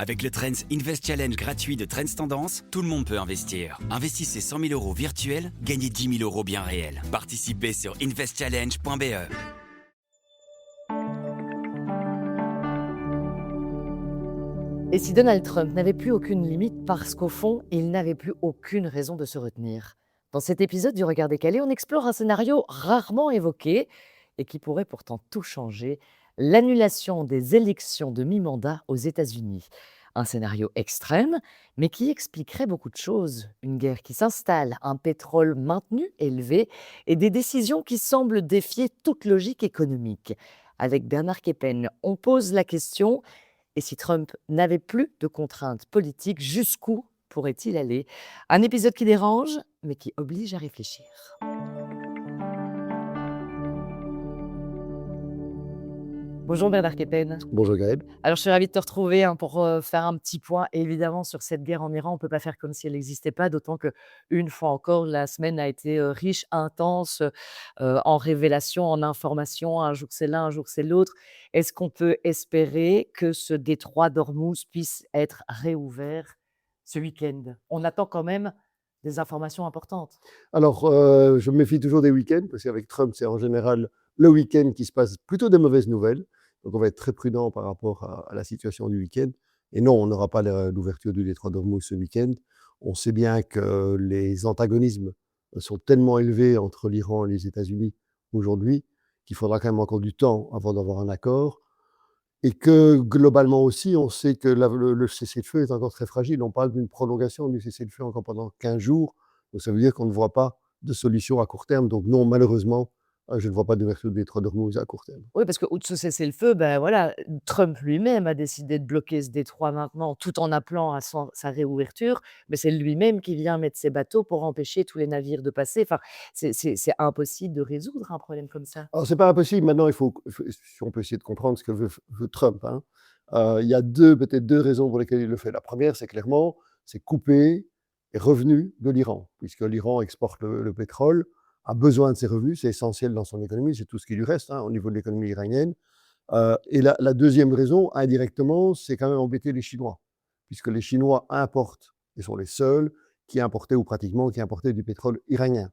Avec le Trends Invest Challenge gratuit de Trends Tendance, tout le monde peut investir. Investissez 100 000 euros virtuels, gagnez 10 000 euros bien réels. Participez sur investchallenge.be. Et si Donald Trump n'avait plus aucune limite parce qu'au fond, il n'avait plus aucune raison de se retenir? Dans cet épisode du Regard décalé, on explore un scénario rarement évoqué et qui pourrait pourtant tout changer, l'annulation des élections de mi-mandat aux États-Unis. Un scénario extrême, mais qui expliquerait beaucoup de choses. Une guerre qui s'installe, un pétrole maintenu élevé et des décisions qui semblent défier toute logique économique. Avec Bernard Keppen, on pose la question: et si Trump n'avait plus de contraintes politiques, jusqu'où pourrait-il aller? Un épisode qui dérange, mais qui oblige à réfléchir. Bonjour Bernard Keppen. Bonjour Gaël. Alors je suis ravie de te retrouver pour faire un petit point évidemment sur cette guerre en Iran. On ne peut pas faire comme si elle n'existait pas, d'autant que une fois encore, la semaine a été riche, intense, en révélations, en informations. Un jour c'est l'un, un jour c'est l'autre. Est-ce qu'on peut espérer que ce détroit d'Ormuz puisse être réouvert ce week-end? On attend quand même des informations importantes. Alors, je me méfie toujours des week-ends, parce qu'avec Trump, c'est en général le week-end qui se passe plutôt des mauvaises nouvelles. Donc, on va être très prudent par rapport à la situation du week-end. Et non, on n'aura pas l'ouverture du détroit d'Ormuz ce week-end. On sait bien que les antagonismes sont tellement élevés entre l'Iran et les États-Unis aujourd'hui qu'il faudra quand même encore du temps avant d'avoir un accord. Et que globalement aussi, on sait que le cessez-le-feu est encore très fragile. On parle d'une prolongation du cessez-le-feu encore pendant 15 jours. Donc ça veut dire qu'on ne voit pas de solution à court terme. Donc non, malheureusement, je ne vois pas d'ouverture du détroit d'Ormuz à court terme. Oui, parce que outre ce cessez-le-feu, ben voilà, Trump lui-même a décidé de bloquer ce détroit maintenant, tout en appelant à sa réouverture, mais c'est lui-même qui vient mettre ses bateaux pour empêcher tous les navires de passer. Enfin, c'est impossible de résoudre un problème comme ça. Alors c'est pas impossible. Maintenant, si on peut essayer de comprendre ce que veut Trump, hein. Il y a peut-être deux raisons pour lesquelles il le fait. La première, c'est clairement, c'est couper les revenus de l'Iran, puisque l'Iran exporte le pétrole, a besoin de ces revenus, c'est essentiel dans son économie, c'est tout ce qui lui reste, hein, au niveau de l'économie iranienne. Et la deuxième raison, indirectement, c'est quand même embêter les Chinois, puisque les Chinois importent, et sont les seuls qui importaient, ou pratiquement, qui importaient du pétrole iranien.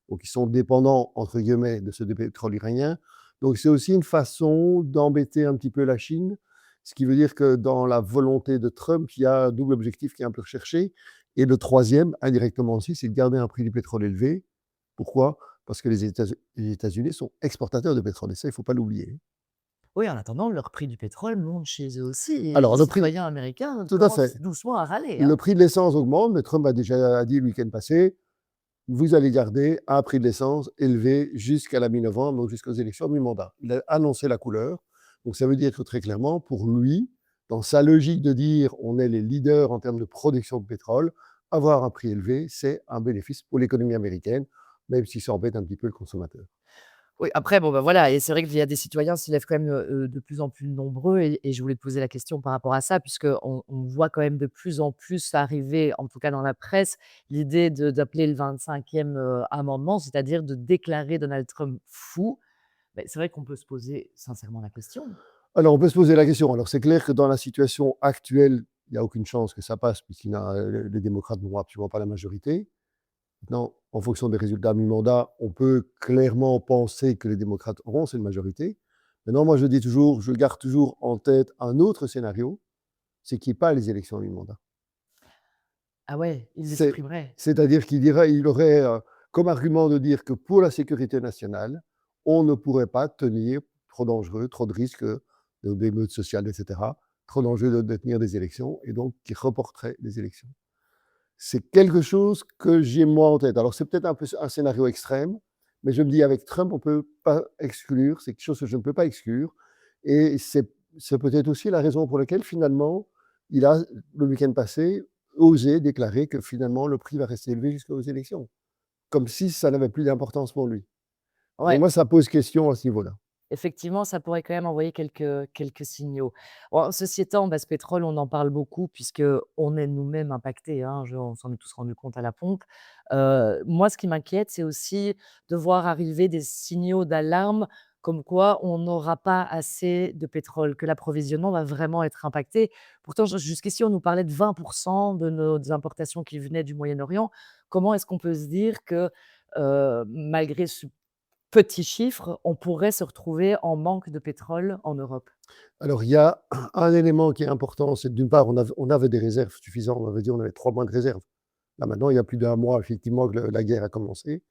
Donc ils sont dépendants, entre guillemets, de ce pétrole iranien. Donc c'est aussi une façon d'embêter un petit peu la Chine, ce qui veut dire que dans la volonté de Trump, il y a un double objectif qui est un peu recherché. Et le troisième, indirectement aussi, c'est de garder un prix du pétrole élevé. Pourquoi? Parce que les États-Unis sont exportateurs de pétrole, et ça, il ne faut pas l'oublier. Oui, en attendant, leur prix du pétrole monte chez eux aussi et les Alors, citoyens américains tout à commencent fait. doucement à râler, Le hein. prix de l'essence augmente, mais Trump a déjà dit le week-end passé, vous allez garder un prix de l'essence élevé jusqu'à la mi-novembre, donc jusqu'aux élections de mi-mandat. Il a annoncé la couleur. Donc ça veut dire que très clairement, pour lui, dans sa logique de dire on est les leaders en termes de production de pétrole, avoir un prix élevé, c'est un bénéfice pour l'économie américaine, même si ça embête un petit peu le consommateur. Oui, après, bon, bah, voilà, et c'est vrai qu'il y a des citoyens s'y lèvent quand même, de plus en plus nombreux et je voulais te poser la question par rapport à ça puisqu'on voit quand même de plus en plus arriver, en tout cas dans la presse, l'idée d'appeler le 25e, amendement, c'est-à-dire de déclarer Donald Trump fou. Beh, c'est vrai qu'on peut se poser sincèrement la question. Alors on peut se poser la question. Alors c'est clair que dans la situation actuelle, il n'y a aucune chance que ça passe, les démocrates n'auront absolument pas la majorité. Maintenant, en fonction des résultats à mi-mandat, on peut clairement penser que les démocrates auront cette majorité. Maintenant, moi, je garde toujours en tête un autre scénario, c'est qu'il n'y ait pas les élections à mi-mandat. Ah ouais, ils C'est, exprimeraient. c'est-à-dire il aurait comme argument de dire que pour la sécurité nationale, on ne pourrait pas tenir, trop dangereux, trop de risques d'émeutes sociales, etc., trop dangereux de tenir des élections, et donc qui reporterait les élections. C'est quelque chose que j'ai moi en tête. Alors c'est peut-être un peu un scénario extrême, mais je me dis avec Trump, on ne peut pas exclure, c'est quelque chose que je ne peux pas exclure. Et c'est peut-être aussi la raison pour laquelle finalement, il a, le week-end passé, osé déclarer que finalement le prix va rester élevé jusqu'aux élections, comme si ça n'avait plus d'importance pour lui. Donc Ouais. moi, ça pose question à ce niveau-là. Effectivement, ça pourrait quand même envoyer quelques signaux. Bon, ceci étant, bah, ce pétrole, on en parle beaucoup puisqu'on est nous-mêmes impactés, hein, on s'en est tous rendus compte à la pompe. Moi, ce qui m'inquiète, c'est aussi de voir arriver des signaux d'alarme comme quoi on n'aura pas assez de pétrole, que l'approvisionnement va vraiment être impacté. Pourtant, jusqu'ici, on nous parlait de 20 de nos importations qui venaient du Moyen-Orient. Comment est-ce qu'on peut se dire que, malgré ce petit chiffre, on pourrait se retrouver en manque de pétrole en Europe? Alors, il y a un élément qui est important, c'est d'une part, on avait des réserves suffisantes, on avait dit on avait 3 mois de réserve. Là, maintenant, il y a plus d'1 mois, effectivement, que la guerre a commencé.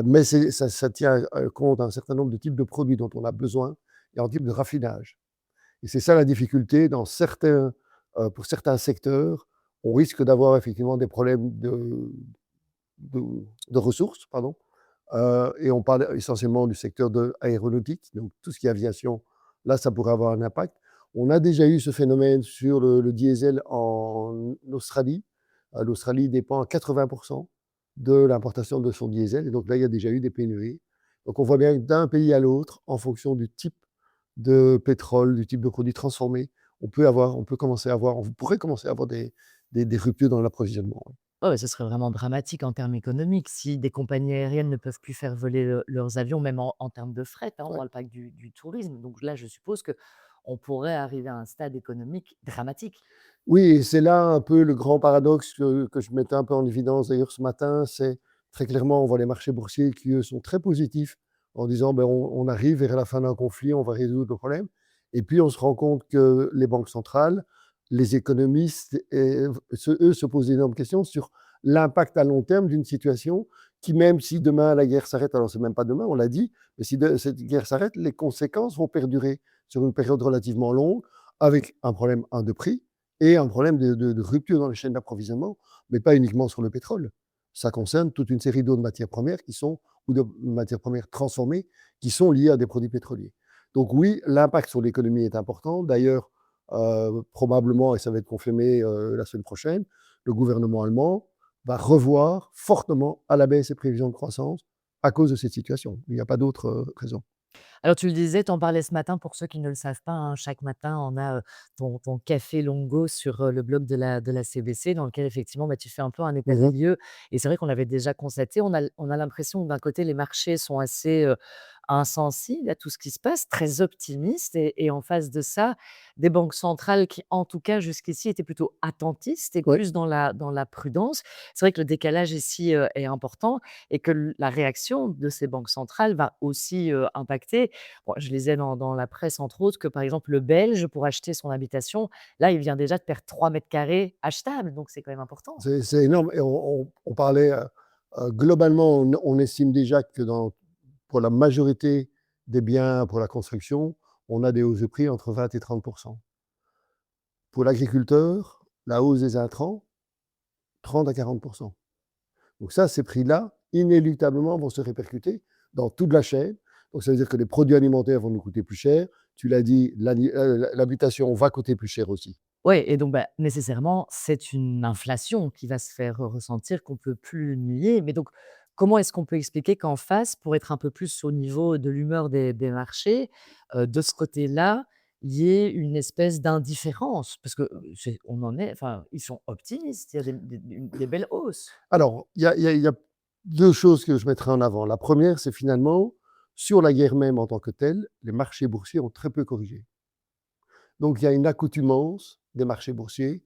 Mais ça tient compte d'un certain nombre de types de produits dont on a besoin et en type de raffinage. Et c'est ça la difficulté pour certains secteurs, on risque d'avoir effectivement des problèmes de, de ressources, pardon. Et on parle essentiellement du secteur de aéronautique, donc tout ce qui est aviation, là, ça pourrait avoir un impact. On a déjà eu ce phénomène sur le diesel en Australie. L'Australie dépend à 80% de l'importation de son diesel, et donc là, il y a déjà eu des pénuries. Donc on voit bien que d'un pays à l'autre, en fonction du type de pétrole, du type de produit transformé, on pourrait commencer à avoir des ruptures dans l'approvisionnement. Ouais, ouais, ce serait vraiment dramatique en termes économiques si des compagnies aériennes ne peuvent plus faire voler leurs avions, même en termes de fret, hein, on ne Ouais. parle pas que du tourisme. Donc là, je suppose qu'on pourrait arriver à un stade économique dramatique. Oui, et c'est là un peu le grand paradoxe que je mettais un peu en évidence d'ailleurs ce matin, c'est très clairement, on voit les marchés boursiers qui, eux, sont très positifs en disant ben, on arrive vers la fin d'un conflit, on va résoudre le problème. Et puis on se rend compte que les banques centrales, les économistes, eux, se posent d'énormes questions sur l'impact à long terme d'une situation qui, même si demain la guerre s'arrête, alors c'est même pas demain, on l'a dit, mais si cette guerre s'arrête, les conséquences vont perdurer sur une période relativement longue, avec un problème, de prix, et un problème de rupture dans les chaînes d'approvisionnement, mais pas uniquement sur le pétrole. Ça concerne toute une série d'autres matières premières ou de matières premières transformées qui sont liées à des produits pétroliers. Donc oui, l'impact sur l'économie est important. D'ailleurs, probablement, et ça va être confirmé la semaine prochaine, le gouvernement allemand va revoir fortement à la baisse ses prévisions de croissance à cause de cette situation. Il n'y a pas d'autre raison. Alors tu le disais, tu en parlais ce matin pour ceux qui ne le savent pas, hein, chaque matin on a, ton café longo sur, le blog de la CBC dans lequel effectivement, bah, tu fais un peu un état des Mhm. lieux et c'est vrai qu'on l'avait déjà constaté, on a l'impression que d'un côté les marchés sont assez, insensibles à tout ce qui se passe, très optimistes et en face de ça, des banques centrales qui en tout cas jusqu'ici étaient plutôt attentistes et Ouais. plus dans la prudence. C'est vrai que le décalage ici, est important et que la réaction de ces banques centrales va aussi impacter. Bon, je lisais dans la presse, entre autres, que par exemple, le Belge, pour acheter son habitation, là, il vient déjà de perdre 3 mètres carrés achetables, donc c'est quand même important. C'est énorme. Et on parlait, globalement, on estime déjà que pour la majorité des biens pour la construction, on a des hausses de prix entre 20 et 30%. Pour l'agriculteur, la hausse des intrants, 30 à 40%. Donc ça, ces prix-là, inéluctablement, vont se répercuter dans toute la chaîne. Donc ça veut dire que les produits alimentaires vont nous coûter plus cher. Tu l'as dit, l'habitation va coûter plus cher aussi. Ouais et donc, bah, nécessairement, c'est une inflation qui va se faire ressentir, qu'on peut plus nier. Mais donc, comment est-ce qu'on peut expliquer qu'en face, pour être un peu plus au niveau de l'humeur des marchés, de ce côté-là, il y ait une espèce d'indifférence? Parce que, c'est on en est enfin, ils sont optimistes, il y a des belles hausses. Alors, il y a 2 choses que je mettrai en avant. La première, c'est finalement, sur la guerre même en tant que telle, les marchés boursiers ont très peu corrigé. Donc il y a une accoutumance des marchés boursiers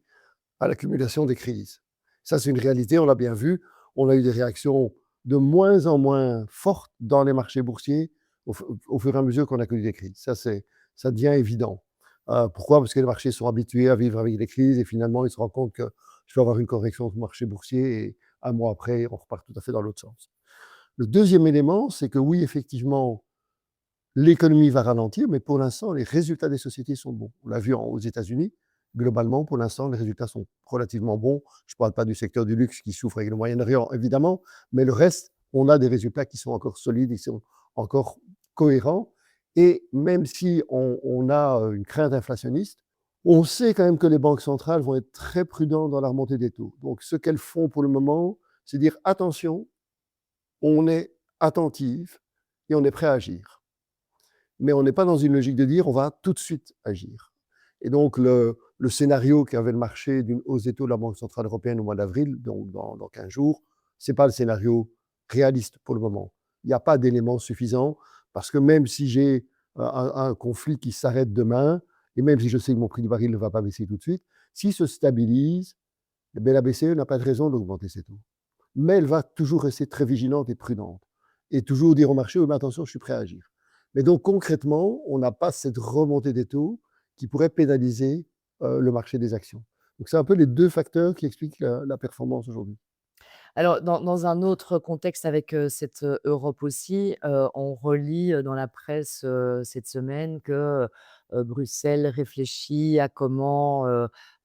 à l'accumulation des crises. Ça, c'est une réalité, on l'a bien vu. On a eu des réactions de moins en moins fortes dans les marchés boursiers au fur et à mesure qu'on a connu des crises. Ça devient évident. Pourquoi? Parce que les marchés sont habitués à vivre avec des crises et finalement, ils se rendent compte que je vais avoir une correction du marché boursier et un mois après, on repart tout à fait dans l'autre sens. Le deuxième élément, c'est que oui, effectivement, l'économie va ralentir, mais pour l'instant, les résultats des sociétés sont bons. On l'a vu aux États-Unis. Globalement, pour l'instant, les résultats sont relativement bons. Je ne parle pas du secteur du luxe qui souffre avec le Moyen-Orient, évidemment, mais le reste, on a des résultats qui sont encore solides, ils sont encore cohérents. Et même si on a une crainte inflationniste, on sait quand même que les banques centrales vont être très prudentes dans la remontée des taux. Donc, ce qu'elles font pour le moment, c'est dire attention, on est attentif et on est prêt à agir. Mais on n'est pas dans une logique de dire on va tout de suite agir. Et donc le scénario qu'avait le marché d'une hausse des taux de la Banque centrale européenne au mois d'avril, donc dans 15 jours, ce n'est pas le scénario réaliste pour le moment. Il n'y a pas d'éléments suffisants Parce que même si j'ai un conflit qui s'arrête demain, et même si je sais que mon prix du baril ne va pas baisser tout de suite, s'il se stabilise, eh bien, la BCE n'a pas de raison d'augmenter ses taux. Mais elle va toujours rester très vigilante et prudente. Et toujours dire au marché, oui, mais attention, je suis prêt à agir. Mais donc concrètement, on n'a pas cette remontée des taux qui pourrait pénaliser le marché des actions. Donc c'est un peu les deux facteurs qui expliquent la performance aujourd'hui. Alors, dans un autre contexte avec, cette, Europe aussi, on relit, dans la presse, cette semaine que, Bruxelles réfléchit à comment,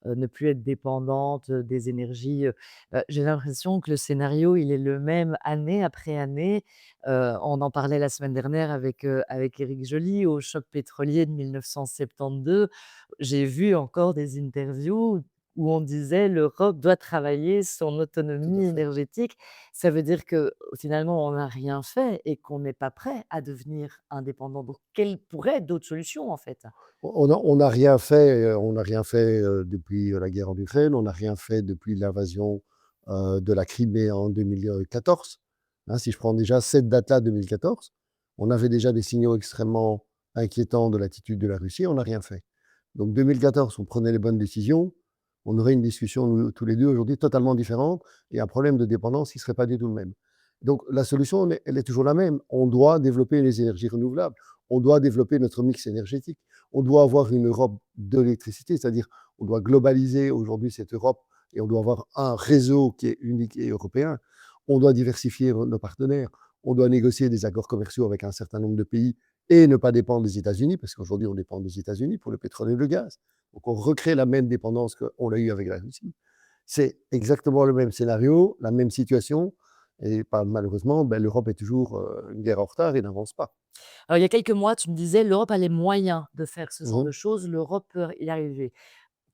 ne plus être dépendante, des énergies, j'ai l'impression que le scénario, il est le même année après année. On en parlait la semaine dernière avec Éric Joly au choc pétrolier de 1972. J'ai vu encore des interviews où on disait: «L'Europe doit travailler son Tout à autonomie fait. énergétique». Ça veut dire que finalement, on n'a rien fait et qu'on n'est pas prêt à devenir indépendant. Donc quelles pourraient être d'autres solutions, en fait? On n'a rien fait, depuis la guerre en Ukraine, on n'a rien fait depuis l'invasion de la Crimée en 2014. Hein, si je prends déjà cette date-là, 2014, on avait déjà des signaux extrêmement inquiétants de l'attitude de la Russie, on n'a rien fait. Donc 2014, on prenait les bonnes décisions, on aurait une discussion, nous, tous les deux, aujourd'hui, totalement différente, et un problème de dépendance qui ne serait pas du tout le même. Donc la solution, elle est toujours la même. On doit développer les énergies renouvelables, on doit développer notre mix énergétique. On doit avoir une Europe de l'électricité, c'est-à-dire on doit globaliser aujourd'hui cette Europe et on doit avoir un réseau qui est unique et européen. On doit diversifier nos partenaires. On doit négocier des accords commerciaux avec un certain nombre de pays et ne pas dépendre des États-Unis, parce qu'aujourd'hui on dépend des États-Unis pour le pétrole et le gaz. Donc on recrée la même dépendance qu'on a eue avec la Russie. C'est exactement le même scénario, la même situation, et malheureusement, ben, l'Europe est toujours une guerre en retard et n'avance pas. Alors il y a quelques mois, tu me disais: «L'Europe a les moyens de faire ce genre de Mhm. choses, l'Europe peut y arriver».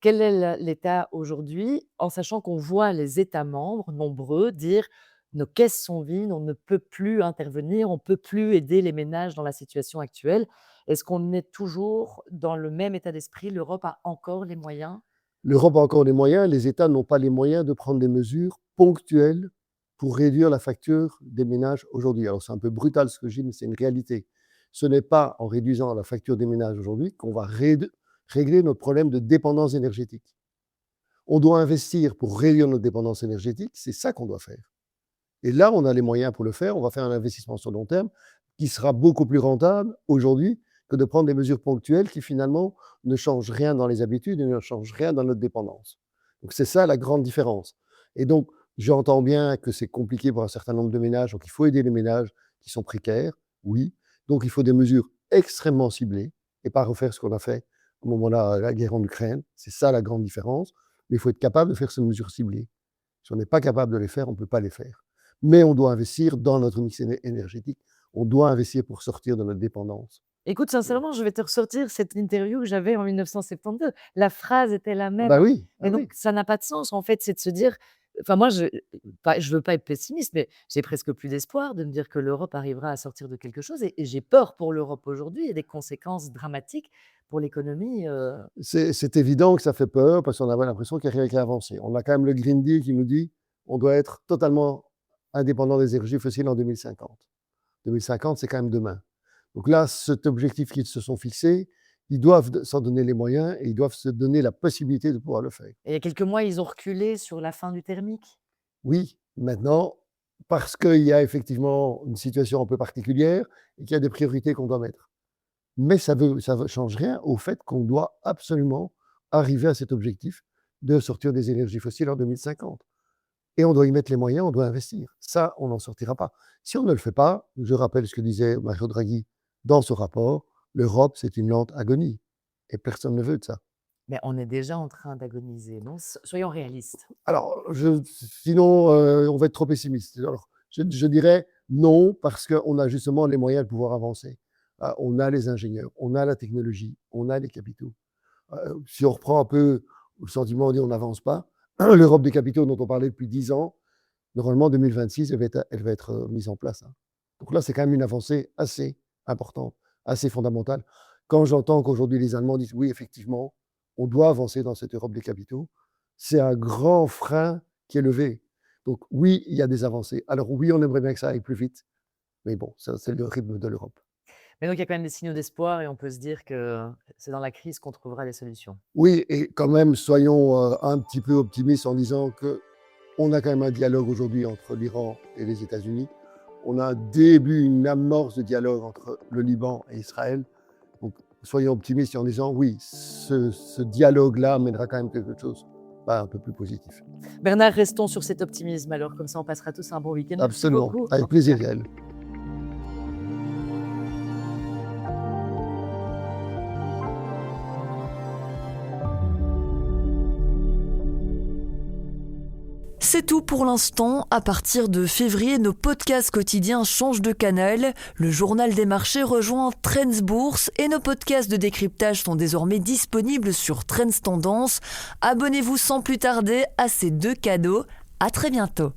Quel est l'état aujourd'hui, en sachant qu'on voit les États membres nombreux dire: «Nos caisses sont vides, on ne peut plus intervenir, on ne peut plus aider les ménages dans la situation actuelle». Est-ce qu'on est toujours dans le même état d'esprit? L'Europe a encore les moyens? L'Europe a encore les moyens, les États n'ont pas les moyens de prendre des mesures ponctuelles pour réduire la facture des ménages aujourd'hui. Alors c'est un peu brutal ce que je dis, mais c'est une réalité. Ce n'est pas en réduisant la facture des ménages aujourd'hui qu'on va régler notre problème de dépendance énergétique. On doit investir pour réduire notre dépendance énergétique, c'est ça qu'on doit faire. Et là, on a les moyens pour le faire, on va faire un investissement sur long terme qui sera beaucoup plus rentable aujourd'hui que de prendre des mesures ponctuelles qui finalement ne changent rien dans les habitudes et ne changent rien dans notre dépendance. Donc c'est ça la grande différence. Et donc, j'entends bien que c'est compliqué pour un certain nombre de ménages, donc il faut aider les ménages qui sont précaires, oui. Donc il faut des mesures extrêmement ciblées et pas refaire ce qu'on a fait au moment de la guerre en Ukraine. C'est ça la grande différence. Mais il faut être capable de faire ces mesures ciblées. Si on n'est pas capable de les faire, on ne peut pas les faire. Mais on doit investir dans notre mix énergétique. On doit investir pour sortir de notre dépendance. Écoute, sincèrement, je vais te ressortir cette interview que j'avais en 1972. La phrase était la même. Bah oui, Et bah donc oui. ça n'a pas de sens, en fait, c'est de se dire enfin moi je veux pas être pessimiste, mais j'ai presque plus d'espoir de me dire que l'Europe arrivera à sortir de quelque chose et j'ai peur pour l'Europe aujourd'hui et des conséquences dramatiques pour l'économie, C'est évident que ça fait peur parce qu'on a l'impression qu'il n'y a rien qui a avancé. On a quand même le Green Deal qui nous dit on doit être totalement indépendant des énergies fossiles en 2050. 2050, c'est quand même demain. Donc là, cet objectif qu'ils se sont fixés, ils doivent s'en donner les moyens et ils doivent se donner la possibilité de pouvoir le faire. et il y a quelques mois, ils ont reculé sur la fin du thermique. Oui, maintenant, parce qu'il y a effectivement une situation un peu particulière et qu'il y a des priorités qu'on doit mettre. Mais ça ne change rien au fait qu'on doit absolument arriver à cet objectif de sortir des énergies fossiles en 2050. Et on doit y mettre les moyens, on doit investir. Ça, on n'en sortira pas. Si on ne le fait pas, je rappelle ce que disait Mario Draghi dans ce rapport, l'Europe, c'est une lente agonie. Et personne ne veut de ça. Mais on est déjà en train d'agoniser, non? Soyons réalistes. Alors, sinon, on va être trop pessimiste. Alors, je dirais non, parce qu'on a justement les moyens de pouvoir avancer. On a les ingénieurs, on a la technologie, on a les capitaux. Si on reprend un peu le sentiment, on dit on n'avance pas. L'Europe des capitaux dont on parlait depuis 10 ans, normalement, en 2026, elle va être mise en place. Hein. Donc là, c'est quand même une avancée assez importante, assez fondamentale. Quand j'entends qu'aujourd'hui les Allemands disent oui, effectivement, on doit avancer dans cette Europe des capitaux, c'est un grand frein qui est levé. Donc oui, il y a des avancées. Alors oui, on aimerait bien que ça aille plus vite, mais bon, ça, c'est le rythme de l'Europe. Mais donc il y a quand même des signaux d'espoir et on peut se dire que c'est dans la crise qu'on trouvera les solutions. Oui, et quand même, soyons un petit peu optimistes en disant qu'on a quand même un dialogue aujourd'hui entre l'Iran et les États-Unis. On a un début, une amorce de dialogue entre le Liban et Israël. Donc, soyons optimistes en disant oui, ce dialogue-là mènera quand même quelque chose un peu plus positif. Bernard, restons sur cet optimisme alors, comme ça on passera tous un bon week-end. Merci Absolument, beaucoup. avec plaisir, Yael. C'est tout pour l'instant. À partir de février, nos podcasts quotidiens changent de canal. Le journal des marchés rejoint Trends Bourse et nos podcasts de décryptage sont désormais disponibles sur Trends Tendance. Abonnez-vous sans plus tarder à ces 2 cadeaux. À très bientôt.